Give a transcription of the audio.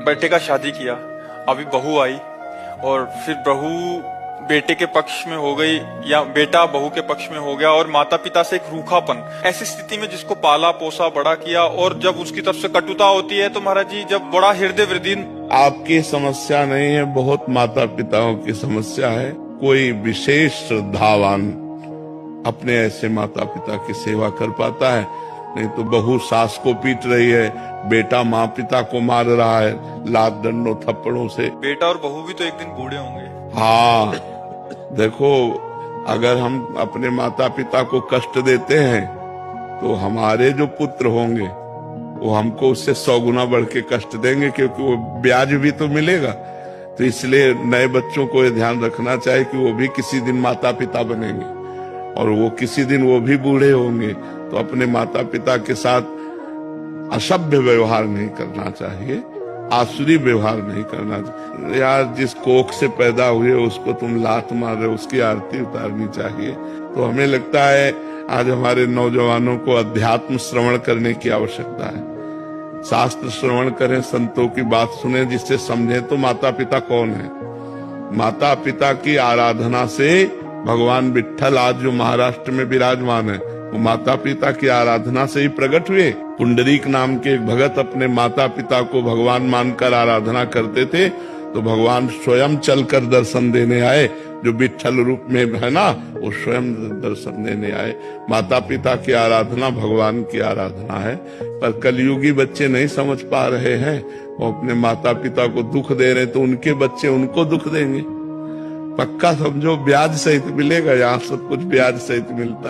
बेटे का शादी किया, अभी बहू आई और फिर बहू बेटे के पक्ष में हो गई या बेटा बहू के पक्ष में हो गया और माता पिता से एक रूखापन। ऐसी स्थिति में जिसको पाला पोसा बड़ा किया और जब उसकी तरफ से कटुता होती है तो महाराज जी जब बड़ा हृदय वृदीन। आपकी समस्या नहीं है, बहुत माता पिताओं की समस्या है। कोई विशेष श्रद्धावान अपने ऐसे माता पिता की सेवा कर पाता है, नहीं तो बहू सास को पीट रही है, बेटा माँ पिता को मार रहा है लात डंडों थप्पड़ों से। बेटा और बहू भी तो एक दिन बूढ़े होंगे। हाँ, देखो, अगर हम अपने माता पिता को कष्ट देते हैं तो हमारे जो पुत्र होंगे वो हमको उससे 100 गुना बढ़ के कष्ट देंगे, क्योंकि वो ब्याज भी तो मिलेगा। तो इसलिए नए बच्चों को ये ध्यान रखना चाहिए कि वो भी किसी दिन माता पिता बनेंगे और वो किसी दिन वो भी बूढ़े होंगे। तो अपने माता पिता के साथ असभ्य व्यवहार नहीं करना चाहिए, आसुरी व्यवहार नहीं करना चाहिए। यार, जिस कोख से पैदा हुए उसको तुम लात मार रहे हो, उसकी आरती उतारनी चाहिए। तो हमें लगता है आज हमारे नौजवानों को अध्यात्म श्रवण करने की आवश्यकता है। शास्त्र श्रवण करें, संतों की बात सुने, जिससे समझें तो माता पिता कौन है। माता पिता की आराधना से भगवान विट्ठल आज जो महाराष्ट्र में विराजमान है वो माता पिता की आराधना से ही प्रकट हुए। पुंडरीक नाम के एक भगत अपने माता पिता को भगवान मानकर आराधना करते थे, तो भगवान स्वयं चलकर दर्शन देने आए। जो विट्ठल रूप में है ना, वो स्वयं दर्शन देने आए। माता पिता की आराधना भगवान की आराधना है। पर कलयुगी बच्चे नहीं समझ पा रहे हैं, वो अपने माता पिता को दुख दे रहे, तो उनके बच्चे उनको दुख देंगे। पक्का समझो, ब्याज सहित मिलेगा। यहाँ सब कुछ ब्याज सहित मिलता है।